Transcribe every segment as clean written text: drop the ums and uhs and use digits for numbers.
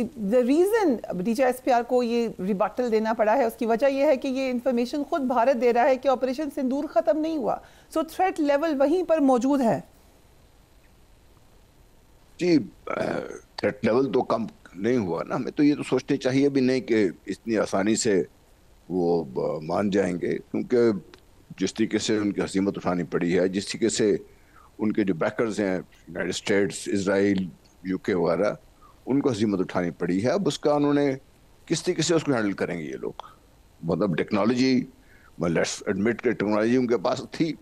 دا reason D G S P R کو یہ rebuttal دینا پڑا ہے، اس کی وجہ یہ ہے کہ یہ انفارمیشن خود بھارت دے رہا ہے کہ آپریشن سندور ختم نہیں ہوا، سو تھریٹ لیول وہیں پر موجود ہے. جی تھریٹ لیول تو کم نہیں ہوا نا. ہمیں تو یہ تو سوچنے چاہیے بھی نہیں کہ اتنی آسانی سے وہ مان جائیں گے، کیونکہ جس طریقے سے ان کی ہزیمت اٹھانی پڑی ہے، جس طریقے سے ان کے جو بیکرز ہیں یونائٹڈ اسٹیٹس، اسرائیل، یو کے وغیرہ، ان کو ہزیمت اٹھانی پڑی ہے. اب اس کا انہوں نے کس طریقے سے اس کو ہینڈل کریں گے یہ لوگ. مطلب ٹیکنالوجی، لیٹس ایڈمٹ کہ ٹیکنالوجی ان کے پاس تھی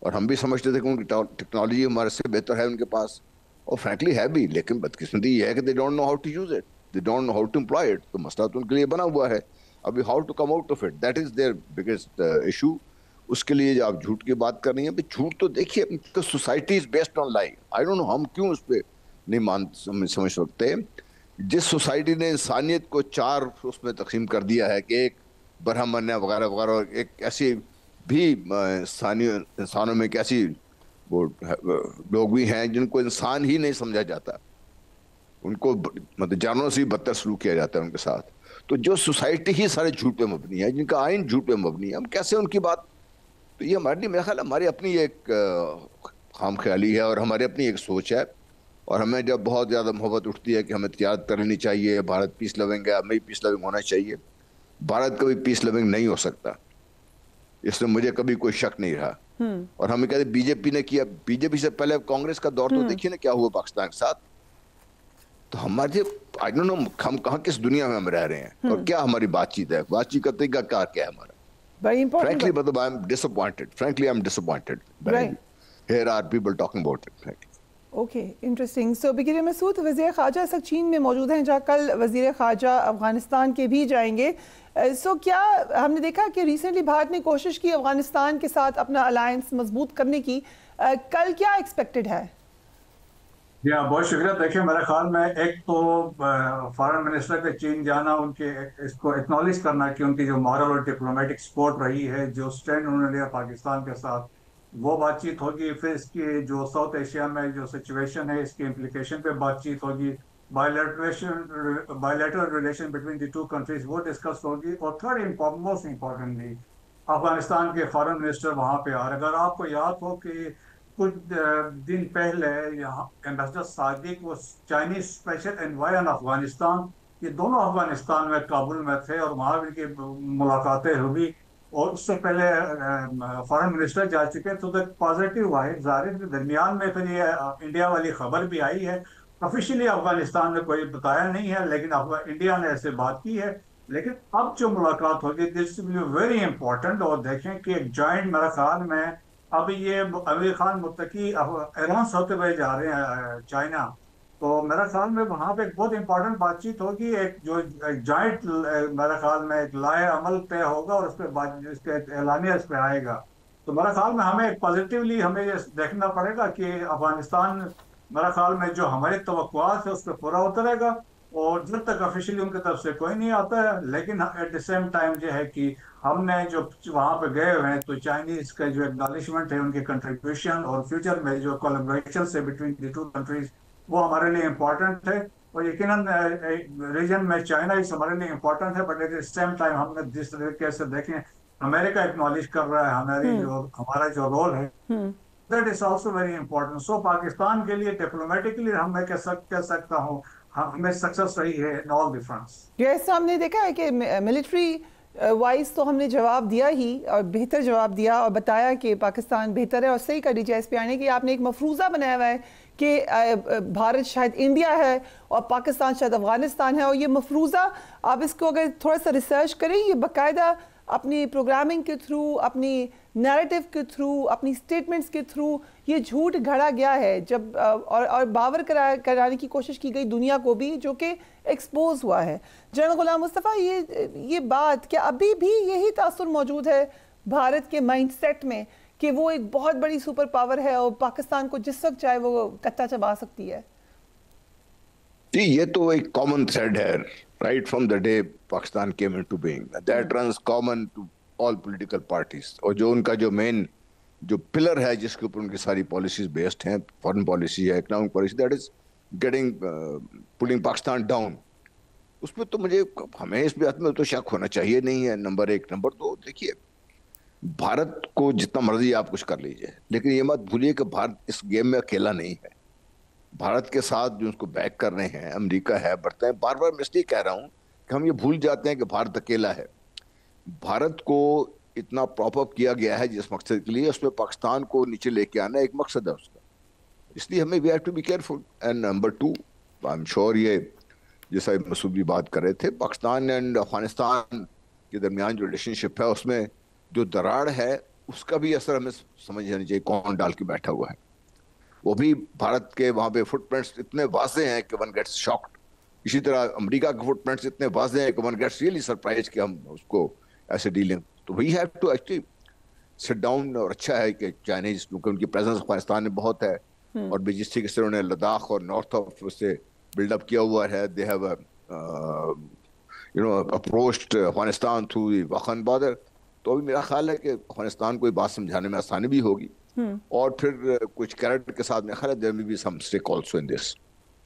اور ہم بھی سمجھتے تھے کہ ان کی ٹیکنالوجی ہمارے سے بہتر ہے ان کے پاس، اور فرینکلی ہے بھی، لیکن بدقسمتی یہ ہے کہ they don't know how to use it, they don't know how to employ it. تو مسئلہ تو ان کے لیے بنا ہوا ہے. ابھی how to come out of it, that is their biggest issue. اس کے لیے جو آپ جھوٹ کی بات کر رہی ہیں، جھوٹ تو دیکھیے سوسائٹی از بیسڈ آن لائی. آئی ڈونٹ نو ہم کیوں اس پہ نہیں سمجھ سکتے. جس سوسائٹی نے انسانیت کو 4 اس میں تقسیم کر دیا ہے کہ ایک برہمن ہے وغیرہ وغیرہ، ایک ایسی بھی انسانوں میں ایک ایسی وہ لوگ بھی ہیں جن کو انسان ہی نہیں سمجھا جاتا، ان کو مطلب جانوروں سے بھی بدتر سلوک کیا جاتا ہے ان کے ساتھ. تو جو سوسائٹی ہی سارے جھوٹ پہ مبنی ہے، جن کا آئین جھوٹ پہ مبنی ہے، ہم کیسے ان کی بات. تو یہ ہمارے لیے میرا خیال ہماری اپنی ایک خام خیالی ہے اور ہماری اپنی ایک سوچ ہے. اور ہمیں جب بہت زیادہ محبت اٹھتی ہے کہ ہمیں تجارت کر لینی چاہیے، بھارت پیس لونگ ہے، ہمیں بھی پیس لونگ ہونا چاہیے. بھارت کبھی پیس لونگ نہیں ہو سکتا، اس میں مجھے کبھی کوئی شک نہیں رہا. اور ہمیں کہتے بی جے پی نے کیا، بی جے پی سے پہلے کانگریس کا دور تو دیکھیے نا کیا ہوا پاکستان کے ساتھ. تو ہمارے آئی ڈونٹ نو ہم کہاں کس دنیا میں ہم رہ رہے ہیں اور کیا ہماری بات چیت ہے، بات چیت کا طریقہ کار کیا ہے ہمارا. Frankly, but I'm disappointed. Frankly, I'm disappointed. Right. Here are people talking about it. Frankly. Okay interesting. So بگیر مسعود، وزیر خارجہ اس وقت چین میں موجود ہیں، جہاں کل وزیر خارجہ افغانستان کے بھی جائیں گے. سو کیا ہم نے دیکھا کہ ریسنٹلی بھارت نے کوشش کی افغانستان کے ساتھ اپنا الائنس مضبوط کرنے کی، کل کیا ایکسپیکٹڈ ہے؟ جی ہاں، بہت شکریہ. دیکھیں میرے خیال میں ایک تو فارن منسٹر کے چین جانا، ان کے اس کو اکنالج کرنا کہ ان کی جو مارل اور ڈپلومیٹک سپورٹ رہی ہے، جو سٹینڈ انہوں نے لیا پاکستان کے ساتھ، وہ بات چیت ہوگی. پھر اس کی جو ساؤتھ ایشیا میں جو سچویشن ہے، اس کی امپلیکیشن پہ بات چیت ہوگی. Bilateral relation between the 2 countries وہ ڈسکس ہوگی. اور تھرڈ موسٹ امپورٹنٹلی افغانستان کے فارن منسٹر وہاں پہ آ رہے. اگر آپ کو یاد ہو کہ کچھ دن پہلے یہاں ایمبیسڈر صادق وہ چائنیز اسپیشل انوائے ان افغانستان، یہ دونوں افغانستان میں کابل میں تھے اور وہاں ان کی ملاقاتیں ہوئی. اور اس سے پہلے فارن منسٹر جا چکے، تو پازیٹیو آئے. ظاہر کے درمیان میں پھر یہ انڈیا والی خبر بھی آئی ہے. آفیشیلی افغانستان نے کوئی بتایا نہیں ہے، لیکن انڈیا نے ایسے بات کی ہے. لیکن اب جو ملاقات ہوگی دس ویری امپورٹنٹ. اور دیکھیں کہ ایک جوائنٹ میرے خیال میں اب یہ امیر خان متقی ایران سے ہوتے ہوئے جا رہے ہیں چائنا، تو میرے خیال میں وہاں پہ ایک بہت امپورٹنٹ بات چیت ہوگی. ایک جو جوائنٹ میرے خیال میں ایک لائحہ عمل طے ہوگا اور اس پہ اس کے اعلانیہ اس پہ آئے گا. تو میرے خیال میں ہمیں پازیٹیولی ہمیں یہ دیکھنا پڑے گا کہ افغانستان میرے خیال میں جو ہماری توقعات ہے اس پہ پورا اترے گا. اور جب تک آفیشیلی ان کی طرف سے کوئی نہیں آتا ہے، لیکن ایٹ دا سیم ٹائم یہ ہے کہ ہم نے جو وہاں پہ گئے ہوئے ہیں تو چائنیز کا جو ایکنالجمنٹ ہے ان کے کنٹریبیوشن اور فیوچر میں جو کولیبریشن سے بٹوین دی 2 کنٹریز وہ ہمارے لیے امپورٹنٹ ہے. اور یقیناً ریجن میں چائنا اس ہمارے لیے امپورٹنٹ ہے. But at the same time ہم نے جس طریقے سے دیکھیں امریکہ ایکنالج کر رہا ہے ہمارا جو رول ہے، that is also very important. So Pakistan کے لیے ڈپلومیٹکلی میں کہہ سکتا ہوں ہمیں سکسس رہی ہے ان آل دی فرنٹس. جیسا ہم نے دیکھا ہے کہ ملٹری وائز تو ہم نے جواب دیا ہی اور بہتر جواب دیا اور بتایا کہ پاکستان بہتر ہے. اور صحیح کر ڈی جی ایس پی آنے کہ آپ نے ایک مفروضہ بنایا ہوا ہے کہ بھارت شاید انڈیا ہے اور پاکستان شاید افغانستان ہے. اور یہ مفروضہ آپ اس کو اگر تھوڑا سا ریسرچ کریں، یہ باقاعدہ اپنی پروگرامنگ کے تھرو، اپنی نیریٹو کے تھرو، اپنی سٹیٹمنٹس کے تھرو یہ جھوٹ گھڑا گیا ہے جب اور باور کرانے کی کوشش کی گئی دنیا کو بھی، جو کہ ایکسپوز ہوا ہے. جنرل غلام مصطفیٰ، یہ بات کیا ابھی بھی یہی تاثر موجود ہے بھارت کے مائنڈ سیٹ میں کہ وہ ایک بہت بڑی سپر پاور ہے اور پاکستان کو جس وقت چاہے وہ کچا چبا سکتی ہے؟ جی یہ تو ایک کامن تھریڈ ہے right from the day Pakistan came into being. That runs common to all political parties. اور جو ان کا جو مین جو پلر ہے جس کے اوپر ان کی ساری پالیسیز بیسڈ ہیں، فارن پالیسی ہے، economic policy, that is getting pulling Pakistan down. اس میں تو ہمیں اس بات میں تو شک ہونا چاہیے نہیں ہے، نمبر ایک۔ نمبر دو، دیکھیے بھارت کو جتنا مرضی آپ کچھ کر لیجئے، لیکن یہ مت بھولیے کہ بھارت اس گیم میں اکیلا نہیں ہے۔ بھارت کے ساتھ جو اس کو بیک کر رہے ہیں امریکہ ہے، برطانیہ، بار بار میں اس لیے کہہ رہا ہوں کہ ہم یہ بھول جاتے ہیں کہ بھارت اکیلا ہے۔ بھارت کو اتنا پراپ اپ کیا گیا ہے جس مقصد کے لیے، اس میں پاکستان کو نیچے لے کے آنا ایک مقصد ہے اس کا، اس لیے ہمیں we have to be careful. And number two, I am sure یہ جیسا مسعود بھی بات کر رہے تھے، پاکستان اینڈ افغانستان کے درمیان جو ریلیشن شپ ہے اس میں جو دراڑ ہے اس کا بھی اثر ہمیں سمجھ جانی چاہیے کون ڈال کے بیٹھا ہوا ہے۔ وہ بھی بھارت کے وہاں پہ فٹ پرنٹس اتنے واضح ہیں کہ ون گیٹس شاکڈ، اسی طرح امریکہ کے فٹ پرنٹس اتنے واضح ہیں کہ ون گیٹس ریئلی سرپرائز کہ ہم اس کو ایسے ڈیلنگ۔ تو we have to actually sit down, اور اچھا ہے کہ چائنیز کیونکہ ان کی پریزنس افغانستان میں بہت ہے، اور بھی جس طریقے سے انہوں نے لداخ اور نارتھ آف سے بلڈ اپ کیا ہوا ہے، they have approached Afghanistan through the Wakhan border. تو ابھی میرا خیال ہے کہ افغانستان کو یہ بات سمجھانے میں آسانی بھی ہوگی، اور پھر کچھ کیریکٹر کے ساتھ میں خیال ہے there may be some stake also in this۔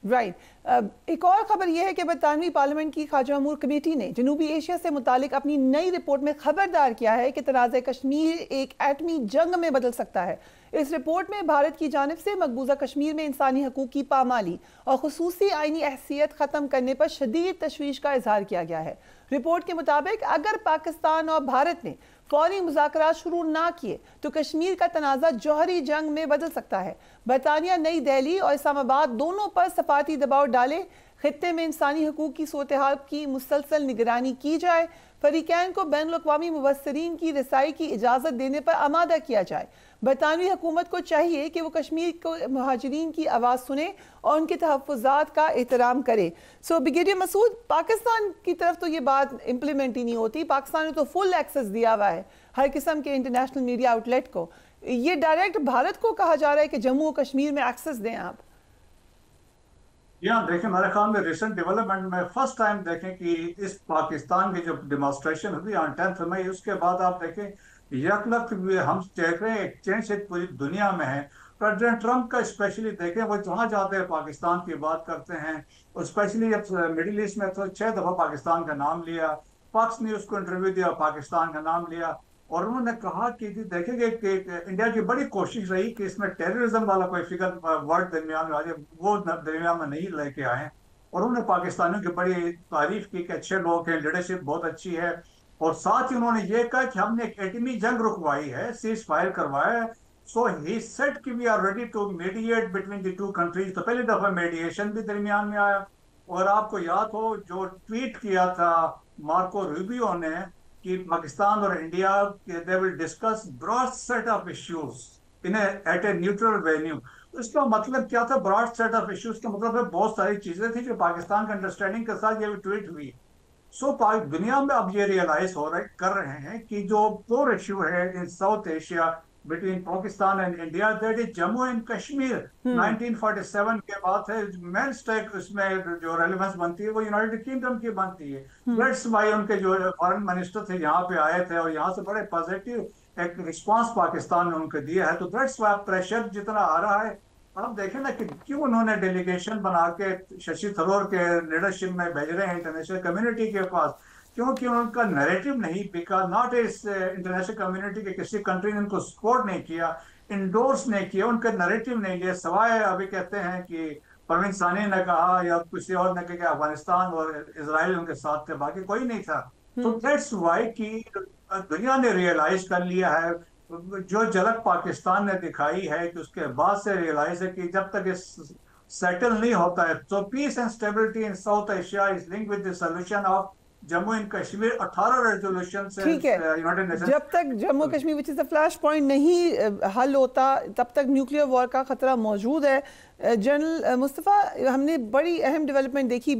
Right, ایک اور خبر یہ ہے کہ برطانوی پارلیمنٹ کی خارجہ امور کمیٹی نے جنوبی ایشیا سے متعلق اپنی نئی رپورٹ میں خبردار کیا ہے کہ تنازع کشمیر ایک ایٹمی جنگ میں بدل سکتا ہے۔ اس رپورٹ میں بھارت کی جانب سے مقبوضہ کشمیر میں انسانی حقوق کی پامالی اور خصوصی آئینی حیثیت ختم کرنے پر شدید تشویش کا اظہار کیا گیا ہے۔ رپورٹ کے مطابق اگر پاکستان اور بھارت نے فوری مذاکرات شروع نہ کیے تو کشمیر کا تنازع جوہری جنگ میں بدل سکتا ہے۔ برطانیہ نئی دہلی اور اسلام آباد دونوں پر سفارتی دباؤ ڈالے، خطے میں انسانی حقوق کی صورتحال کی مسلسل نگرانی کی جائے، فریقین کو بین الاقوامی مبصرین کی رسائی کی اجازت دینے پر آمادہ کیا جائے۔ برطانوی حکومت کو چاہیے کہ وہ کشمیر کو مہاجرین کی آواز سنے اور ان کے تحفظات کا احترام کرے۔ بریگیڈیئر مسعود، پاکستان کی طرف تو یہ بات امپلیمنٹ ہی نہیں ہوتی، پاکستان نے تو فل ایکسس دیا ہوا ہے ہر قسم کے انٹرنیشنل میڈیا آؤٹ لیٹ کو، یہ ڈائریکٹ بھارت کو کہا جا رہا ہے کہ جموں و کشمیر میں ایکسس دیں آپ۔ یہاں دیکھیں میرے خیال میں ریسنٹ ڈیولپمنٹ میں فرسٹ ٹائم دیکھیں کہ اس پاکستان کی جو ڈیمانسٹریشن ہوئی آن 10 مئی، اس کے بعد آپ دیکھیں یک لخت ہم دیکھ رہے ہیں ایک چینج پوری دنیا میں ہے۔ پریزیڈنٹ ٹرمپ کا اسپیشلی دیکھیں، وہ جہاں جاتے ہیں پاکستان کی بات کرتے ہیں، اور اسپیشلی جب مڈل ایسٹ میں تو 6 دفعہ پاکستان کا نام لیا، فاکس نیوز کو انٹرویو دیا، پاکستان کا نام لیا، اور انہوں نے کہا کہ دیکھیں گے کہ انڈیا کی بڑی کوشش رہی کہ اس میں ٹیررزم والا کوئی فکر ورڈ درمیان میں آ جائے، وہ درمیان میں نہیں لے کے آئے، اور انہوں نے پاکستانیوں کی بڑی تعریف کی کہ اچھے لوگ ہیں، لیڈرشپ بہت اچھی ہے، اور ساتھ ہی انہوں نے یہ کہا کہ ہم نے ایک ایٹمی جنگ رکوائی ہے، سیز فائر کروایا ہے۔ سو ہی سیڈ کہ we are ready to mediate between the two countries. تو پہلی دفعہ میڈیشن بھی درمیان میں آیا، اور آپ کو یاد ہو جو ٹویٹ کیا تھا مارکو روبیو نے کہ پاکستان اور India they will discuss broad set of issues at a neutral venue۔ اس کا مطلب کیا تھا براڈ سیٹ آف ایشوز کا مطلب ہے بہت ساری چیزیں تھیں جو پاکستان کا انڈرسٹینڈنگ کے ساتھ یہ ٹویٹ ہوئی۔ دنیا میں اب یہ ریئلائز کر رہے ہیں کہ جو کور ایشو ہے in South Asia between Pakistan and India, that is Jammu and Kashmir. 1947 کے بعد ہے مین اسٹیک، اس میں جو ریلیونس بنتی ہے وہ یونائٹڈ کنگڈم کی بنتی ہے۔ دیٹس وائی ان کے جو فارن منسٹر تھے یہاں پہ آئے تھے، اور یہاں سے بڑے پازیٹیو ایک رسپانس پاکستان نے ان کو دیا ہے۔ تو دیٹس وائی پریشر جتنا آ رہا ہے، آپ دیکھیں نا کہ کیوں انہوں نے ڈیلیگیشن بنا کے ششی تھرور کے لیڈرشپ میں بھیج رہے ہیں انٹرنیشنل کمیونٹی کے پاس، کیونکہ ان کا نیریٹو نہیں بکا، ناٹ اس انٹرنیشنل کمیونٹی کے کسی کنٹری نے ان کو سپورٹ نہیں کیا، انڈورس نہیں کیا، ان کا نیریٹو نہیں لیا، سوائے ابھی کہتے ہیں کہ پروین سانی نے کہا یا کسی اور نے کہا کہ افغانستان اور اسرائیل ان کے ساتھ تھے، باقی کوئی نہیں تھا۔ تو دیٹس وائی کہ دنیا نے ریئلائز کر لیا ہے، جو جھلک پاکستان نے دکھائی ہے کہ اس کے بعد سے ریئلائز ہے کہ جب تک سیٹل نہیں ہوتا ہے تو پیس and stability in South Asia is link with the solution of Jammu and Kashmir. 18 resolution سے جب تک جموں کشمیر وچ از اے فلیش پوائنٹ نہیں حل ہوتا تب تک نیوکلیئر وار کا خطرہ موجود ہے۔ جنرل مصطفیٰ، ہم نے بڑی اہم ڈیولپمنٹ دیکھی